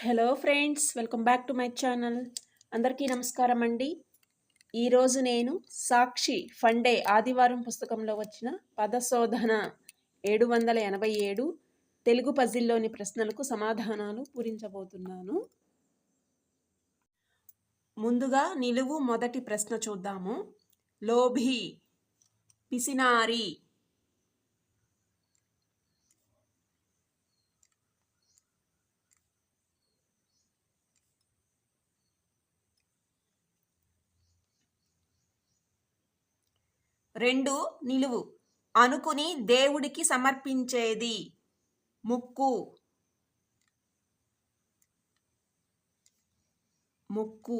Hello friends, welcome back to my channel. అందరికీ నమస్కారం అండి. ఈరోజు నేను సాక్షి ఫండే ఆదివారం పుస్తకంలో వచ్చిన పదశోధన 787 తెలుగు పజిల్లోని ప్రశ్నలకు సమాధానాలు పూరించబోతున్నాను. ముందుగా నిలువు మొదటి ప్రశ్న చూద్దాము. లోభి, పిసినారి, రెండు నిలువు అనుకుని దేవుడికి సమర్పించేది, ముక్కు, ముక్కు.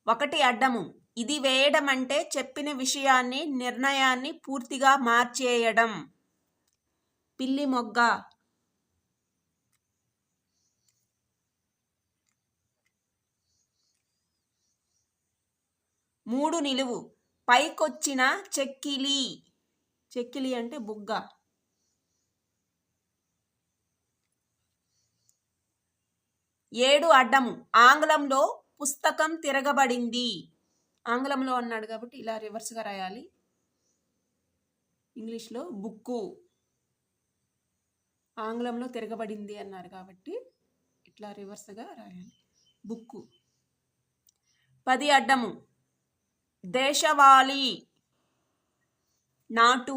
ఒకటి అడ్డము, ఇది వేయడం అంటే చెప్పిన విషయాన్ని నిర్ణయాన్ని పూర్తిగా మార్చేయడం, పిల్లి మొగ్గ. మూడు నిలువు పైకొచ్చిన చెక్కిలి, చెక్కిలి అంటే బుగ్గ. ఏడు అడ్డము, ఆంగ్లంలో పుస్తకం తిరగబడింది. ఆంగ్లంలో అన్నాడు కాబట్టి ఇలా రివర్స్గా రాయాలి. ఇంగ్లీష్లో బుక్కు, ఆంగ్లంలో తిరగబడింది అన్నారు కాబట్టి ఇట్లా రివర్స్గా రాయాలి, బుక్కు. 10 అడ్డము, దేశవాళీ, నాటు.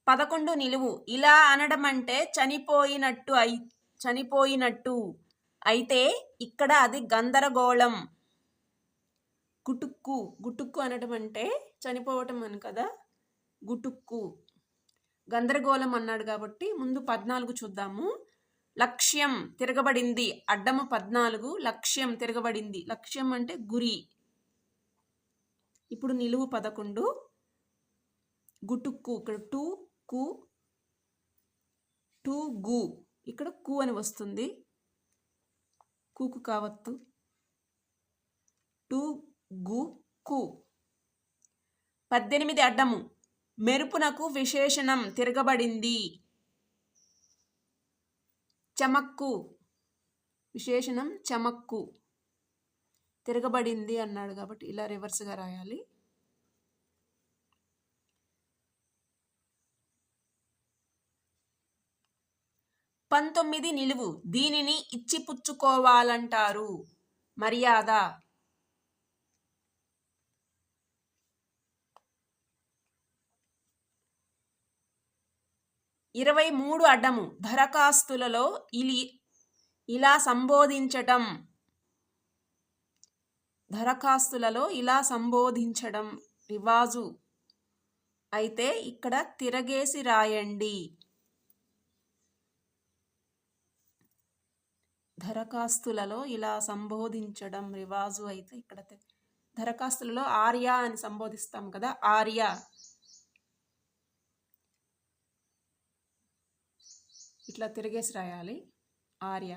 11 నిలువు ఇలా అనడం అంటే చనిపోయినట్టు అయితే ఇక్కడ అది గందరగోళం. గుటుక్కు, గుటుక్కు అనడం అంటే చనిపోవటం అని కదా, గుటుక్కు. గందరగోళం అన్నాడు కాబట్టి ముందు 14 చూద్దాము. లక్ష్యం తిరగబడింది, అడ్డము 14, లక్ష్యం తిరగబడింది. లక్ష్యం అంటే గురి. ఇప్పుడు నిలువు 11, గుటుక్కు. ఇక్కడ టు కు, టు గు, ఇక్కడ కు అని వస్తుంది, కూకు కావత్తు. టు గు కు. 18 అడ్డము, మెరుపునకు విశేషణం తిరగబడింది, చమక్కు. విశేషణం చమక్కు, తిరగబడింది అన్నాడు కాబట్టి ఇలా రివర్స్గా రాయాలి. పంతొమ్మిది నిలువు దీనిని ఇచ్చిపుచ్చుకోవాలంటారు, మర్యాద. 23 అడ్డము, దరఖాస్తులలో ఇలా సంబోధించటం, దరఖాస్తులలో ఇలా సంబోధించడం రివాజు అయితే ఇక్కడ తిరగేసి రాయండి. దరఖాస్తులలో ఇలా సంబోధించడం రివాజు అయితే ఇక్కడ దరఖాస్తులలో ఆర్య అని సంబోధిస్తాం కదా, ఆర్య. ఇట్లా తిరిగేసి రాయాలి, ఆర్య.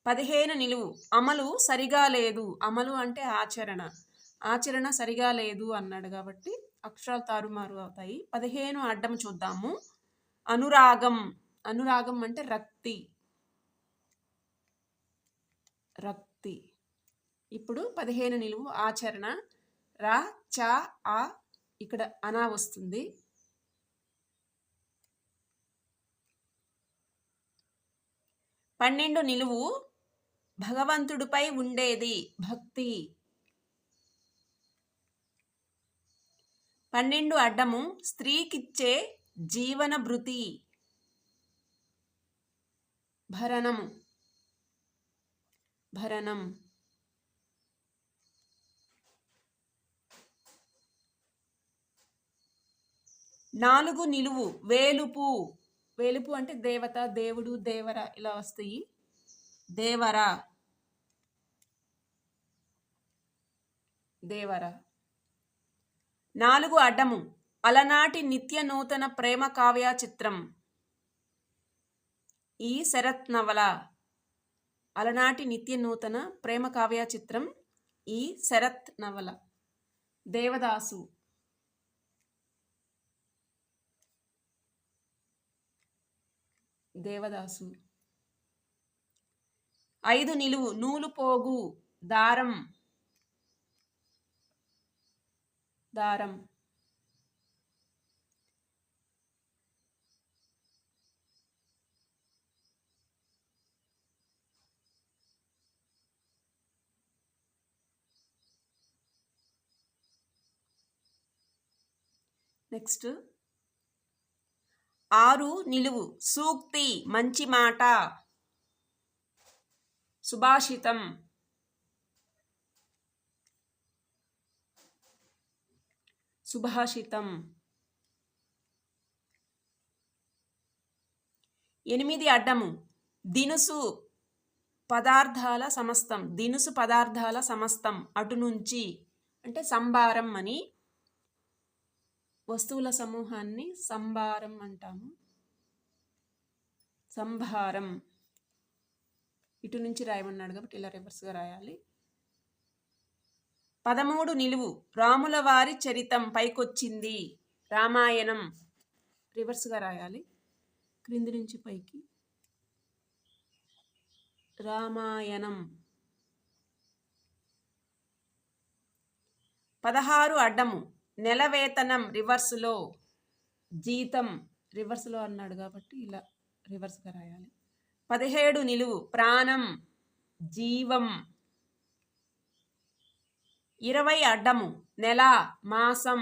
15 నిలువు అమలు సరిగా లేదు, అమలు అంటే ఆచరణ, ఆచరణ సరిగా లేదు అన్నాడు కాబట్టి అక్షరాలు తారుమారు అవుతాయి. 15 అడ్డం చూద్దాము. అనురాగం, అనురాగం అంటే రక్తి, రక్తి. ఇప్పుడు 15 నిలువు ఆచరణ, రా చ ఆ, ఇక్కడ అనా వస్తుంది. 12 నిలువు భగవంతుడిపై ఉండేది, భక్తి. 12 అడ్డము స్త్రీకిచ్చే జీవన భృతి, భరణం, భరణం. 4 నిలువు వేలుపు, వేలుపు అంటే దేవత, దేవుడు, దేవర ఇలా వస్తాయి, దేవర, దేవర. 4 అడ్డము అలనాటి నిత్య నూతన ప్రేమ కావ్య చిత్రం, ఈ శరత్ నవల. అలనాటి నిత్య నూతన ప్రేమ కావ్య చిత్రం ఈ శరత్ నవల. దేవదాసు. దేవదాసు. 5 నిలువు నూలు పోగు దారం. దారం. నెక్స్ట్ 6 నిలువు సూక్తి మంచి మాట. సుభాషితం. సుభాషితం. 8 అడ్డము దినుసు పదార్థాల సమస్తం. దినుసు పదార్థాల సమస్తం అటు నుంచి అంటే సంభారం అని. వస్తువుల సమూహాన్ని సంభారం అంటాము. సంభారం. ఇటు నుంచి రాయమన్నాడు కాబట్టి ఇలా రివర్స్గా రాయాలి. 13 నిలువు రాముల వారి చరితం పైకొచ్చింది. రామాయణం. రివర్స్గా రాయాలి, క్రింది నుంచి పైకి. రామాయణం. 16 అడ్డము నెల వేతనం రివర్సులో. జీతం రివర్సులో అన్నాడు కాబట్టి ఇలా రివర్స్గా రాయాలి. 17 నిలువు ప్రాణం జీవం. 20 అడ్డము నెల మాసం.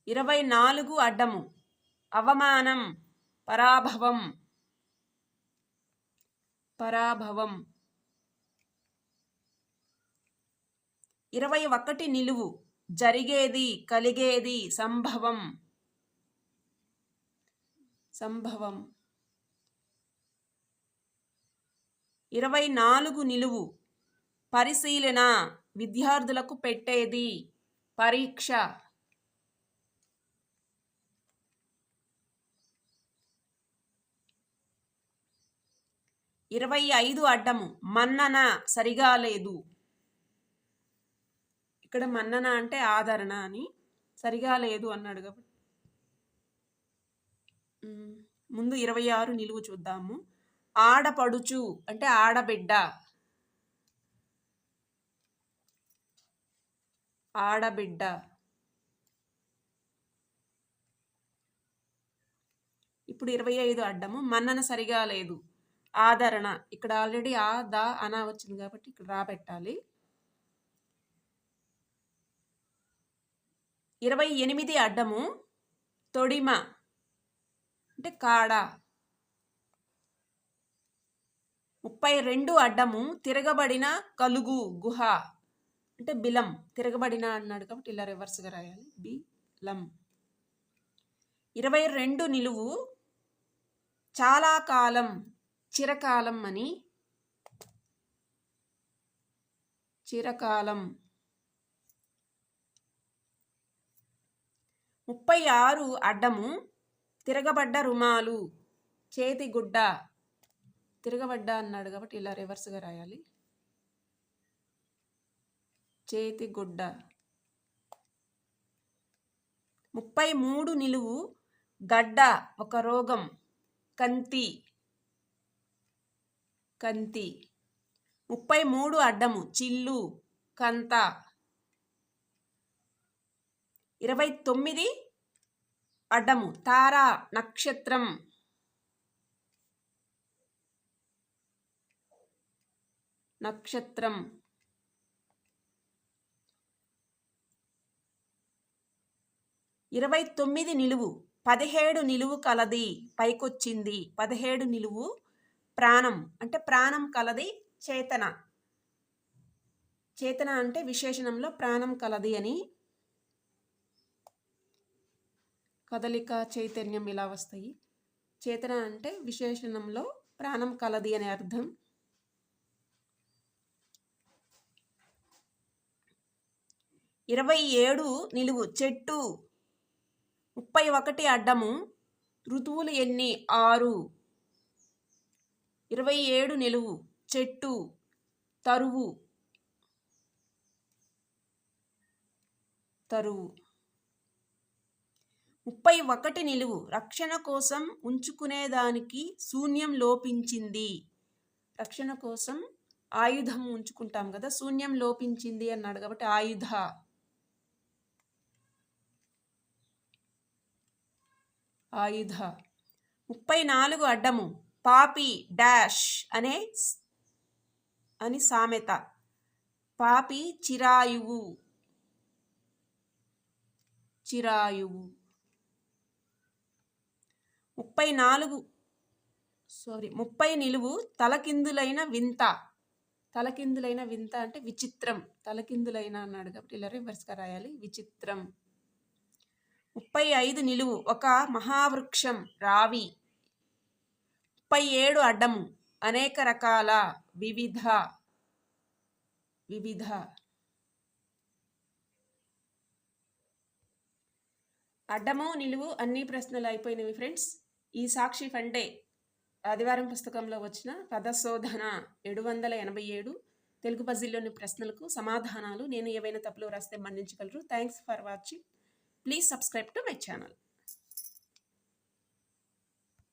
24 అడ్డము అవమానం పరాభవం. పరాభవం. 21 నిలువు జరిగేది కలిగేది సంభవం. సంభవం. 24 నిలువు పరిశీలన విద్యార్థులకు పెట్టేది పరీక్ష. 25 అడ్డము మన్నన సరిగా లేదు. ఇక్కడ మన్నన అంటే ఆదరణ అని. సరిగా లేదు అన్నాడు కాబట్టి ముందు 26 నిలువు చూద్దాము. ఆడపడుచు అంటే ఆడబిడ్డ. ఆడబిడ్డ. ఇప్పుడు 25 అడ్డము మన్నన సరిగా లేదు. ఆదరణ. ఇక్కడ ఆల్రెడీ ఆ దా అనా వచ్చింది కాబట్టి ఇక్కడ రాబెట్టాలి. 28 అడ్డము తొడిమ అంటే కాడ. 32 అడ్డము తిరగబడిన కలుగు గుహ అంటే బిలం. తిరగబడిన అన్నాడు కాబట్టి ఇలా రివర్స్గా రాయాలి, బిలం. 22 నిలువు చాలా కాలం చిరకాలం అని. చిరకాలం. 36 అడ్డము తిరగబడ్డ రుమాలు చేతిగుడ్డ. తిరగబడ్డ అన్నాడు కాబట్టి ఇలా రివర్స్గా రాయాలి, చేతిగుడ్డ. 33 నిలువు గడ్డ ఒక రోగం కంతి. కంతి. 33 అడ్డము చిల్లు కంత. 29 అడ్డము తార నక్షత్రం. నక్షత్రం. 29 నిలువు 17 నిలువు కలది పైకొచ్చింది. 17 నిలువు ప్రాణం అంటే ప్రాణం కలది చేతన. చేతన అంటే విశేషణంలో ప్రాణం కలది అని. కదలిక చైతన్యం ఇలా వస్తాయి. చేతన అంటే విశేషణంలో ప్రాణం కలది అనే అర్థం. 27 నిలువు చెట్టు. 31 అడ్డము ఋతువులు ఎన్ని 6. 27 నిలువు చెట్టు తరువు 31 నిలువు రక్షణ కోసం ఉంచుకునేదానికి శూన్యం లోపించింది. రక్షణ కోసం ఆయుధం ఉంచుకుంటాం కదా, శూన్యం లోపించింది అన్నాడు కాబట్టి ఆయుధ. 34 అడ్డము పాపి డాష్ అని సామెత. పాపి చిరాయువు 30 నిలువు తలకిందులైన వింత. తలకిందులైన వింత అంటే విచిత్రం. తలకిందులైన అన్నాడు కాబట్టి ఇలా రివర్స్గా రాయాలి, విచిత్రం. 35 నిలువు ఒక మహావృక్షం రావి. 37 అడ్డము అనేక రకాల వివిధ. అడ్డము నిలువు అన్ని ప్రశ్నలు అయిపోయినవి ఫ్రెండ్స్. ఈ సాక్షి ఫండే ఆదివారం పుస్తకంలో వచ్చిన పదశోధన 787 తెలుగు పజిల్లోని ప్రశ్నలకు సమాధానాలు. నేను ఏవైనా తప్పులు రాస్తే మన్నించగలరు. Thanks for watching. Please subscribe to my channel.